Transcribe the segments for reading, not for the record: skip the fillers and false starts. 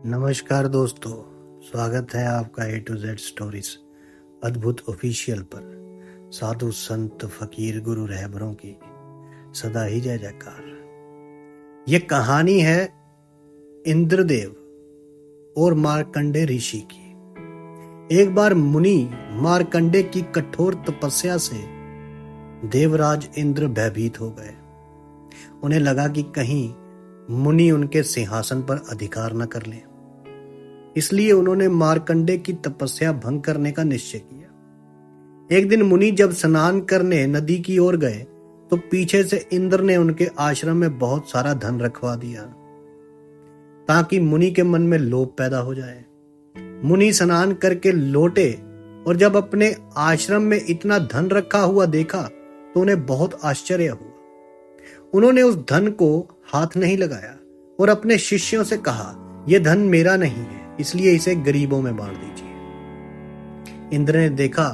नमस्कार दोस्तों, स्वागत है आपका ए टू जेड स्टोरीज अद्भुत ऑफिशियल पर। साधु संत फकीर गुरु रहबरों की सदा ही जय जयकार। ये कहानी है इंद्रदेव और मार्कंडे ऋषि की। एक बार मुनि मार्कंडे की कठोर तपस्या से देवराज इंद्र भयभीत हो गए। उन्हें लगा कि कहीं मुनि उनके सिंहासन पर अधिकार न कर लें, इसलिए उन्होंने मार्कंडे की तपस्या भंग करने का निश्चय किया। एक दिन मुनि जब स्नान करने नदी की ओर गए तो पीछे से इंद्र ने उनके आश्रम में बहुत सारा धन रखवा दिया ताकि मुनि के मन में लोभ पैदा हो जाए। मुनि स्नान करके लौटे और जब अपने आश्रम में इतना धन रखा हुआ देखा तो उन्हें बहुत आश्चर्य हुआ। उन्होंने उस धन को हाथ नहीं लगाया और अपने शिष्यों से कहा, यह धन मेरा नहीं है, इसलिए इसे गरीबों में बांट दीजिए। इंद्र ने देखा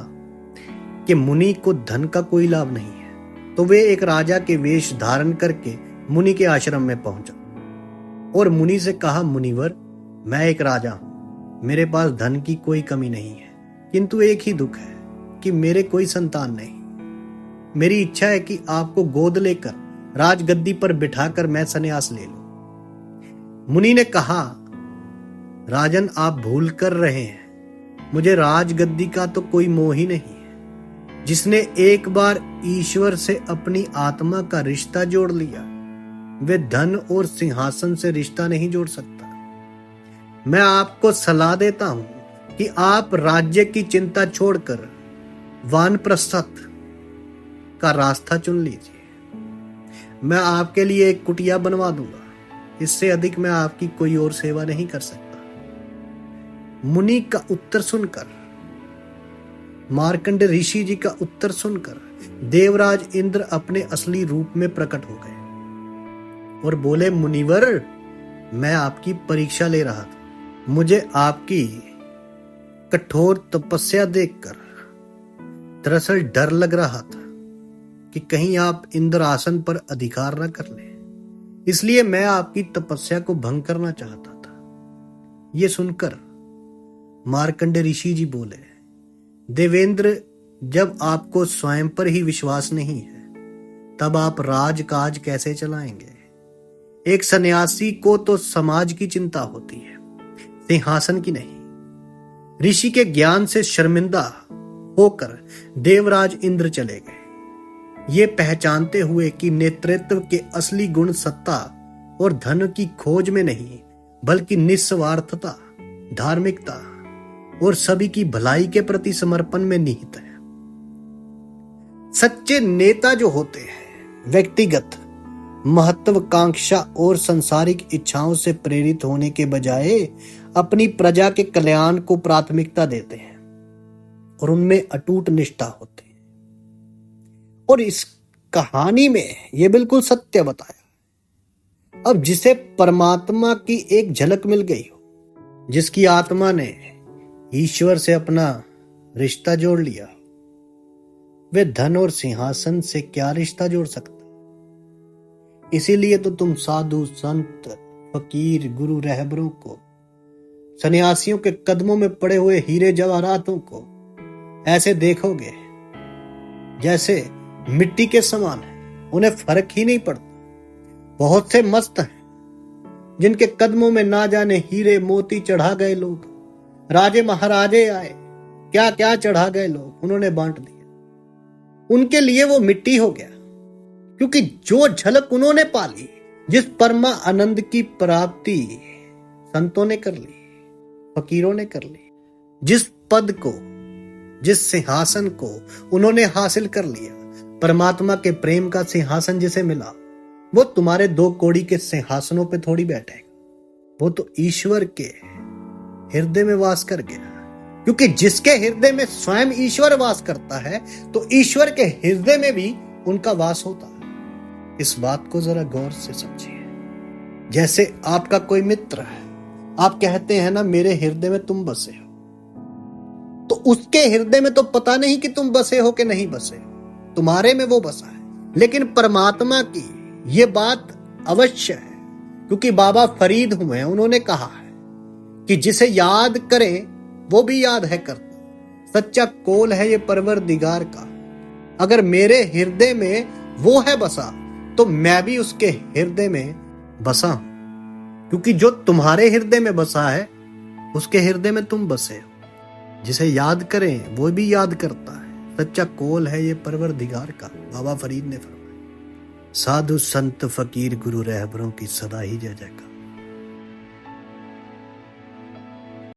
कि मुनि को धन का कोई लाभ नहीं है, तो वे एक राजा के वेश धारण करके मुनि के आश्रम में पहुंचा और मुनि से कहा, मुनिवर, मैं एक राजा हूं, मेरे पास धन की कोई कमी नहीं है, किंतु एक ही दुख है कि मेरे कोई संतान नहीं। मेरी इच्छा है कि आपको गोद लेकर राजगद्दी पर बिठाकर मैं संन्यास ले लूं। मुनि ने कहा, राजन, आप भूल कर रहे हैं, मुझे राजगद्दी का तो कोई मोह ही नहीं है। जिसने एक बार ईश्वर से अपनी आत्मा का रिश्ता जोड़ लिया, वे धन और सिंहासन से रिश्ता नहीं जोड़ सकता। मैं आपको सलाह देता हूं कि आप राज्य की चिंता छोड़कर वानप्रस्थ का रास्ता चुन लीजिए। मैं आपके लिए एक कुटिया बनवा दूंगा, इससे अधिक मैं आपकी कोई और सेवा नहीं कर सकता। मुनि का उत्तर सुनकर, मार्कंडे ऋषि जी का उत्तर सुनकर देवराज इंद्र अपने असली रूप में प्रकट हो गए और बोले, मुनिवर, मैं आपकी परीक्षा ले रहा था। मुझे आपकी कठोर तपस्या देखकर दरअसल डर लग रहा था कि कहीं आप इंद्र आसन पर अधिकार न कर लें, इसलिए मैं आपकी तपस्या को भंग करना चाहता था। यह सुनकर मार्कंडे ऋषि जी बोले, देवेंद्र, जब आपको स्वयं पर ही विश्वास नहीं है तब आप राजकाज कैसे चलाएंगे? एक सन्यासी को तो समाज की चिंता होती है, सिंहासन की नहीं। ऋषि के ज्ञान से शर्मिंदा होकर देवराज इंद्र चले गए, ये पहचानते हुए कि नेतृत्व के असली गुण सत्ता और धन की खोज में नहीं बल्कि निस्वार्थता, धार्मिकता और सभी की भलाई के प्रति समर्पण में निहित है। सच्चे नेता जो होते हैं, व्यक्तिगत महत्वाकांक्षा और सांसारिक इच्छाओं से प्रेरित होने के बजाय अपनी प्रजा के कल्याण को प्राथमिकता देते हैं और उनमें अटूट निष्ठा होती है। और इस कहानी में यह बिल्कुल सत्य बताया। अब जिसे परमात्मा की एक झलक मिल गई हो, जिसकी आत्मा ने ईश्वर से अपना रिश्ता जोड़ लिया, वे धन और सिंहासन से क्या रिश्ता जोड़ सकता? इसीलिए तो तुम साधु संत फकीर गुरु रहबरों को, सन्यासियों के कदमों में पड़े हुए हीरे जवाहरातों को ऐसे देखोगे जैसे मिट्टी के समान है, उन्हें फर्क ही नहीं पड़ता। बहुत से मस्त हैं जिनके कदमों में ना जाने हीरे मोती चढ़ा गए लोग, राजे महाराजे आए, क्या क्या चढ़ा गए लोग, उन्होंने बांट दिया। उनके लिए वो मिट्टी हो गया, क्योंकि जो झलक उन्होंने पाली, जिस परमा आनंद की प्राप्ति संतों ने कर ली, फकीरों ने कर ली, जिस पद को, जिस सिंहासन को उन्होंने हासिल कर लिया, परमात्मा के प्रेम का सिंहासन जिसे मिला, वो तुम्हारे दो कौड़ी के सिंहासनों पे थोड़ी बैठेगा, वो तो ईश्वर के हृदय में वास कर गया। क्योंकि जिसके हृदय में स्वयं ईश्वर वास करता है, तो ईश्वर के हृदय में भी उनका वास होता है। इस बात को जरा गौर से समझिए। जैसे आपका कोई मित्र है, आप कहते हैं ना, मेरे हृदय में तुम बसे हो, तो उसके हृदय में तो पता नहीं कि तुम बसे हो कि नहीं बसे हो, तुम्हारे में वो बसा है। लेकिन परमात्मा की ये बात अवश्य है, क्योंकि बाबा फरीद हुए, उन्होंने कहा है कि जिसे याद करें वो भी याद है करता। सच्चा कोल है ये परवरदिगार का। अगर मेरे हृदय में वो है बसा तो मैं भी उसके हृदय में बसा हूं, क्योंकि जो तुम्हारे हृदय में बसा है उसके हृदय में तुम बसे हो। जिसे याद करें वो भी याद करता है। सच्चा कोल है ये परवरदिगार का। बाबा फरीद ने फरमाया। साधु संत फकीर गुरु रहबरों की सदा ही जय जयकार।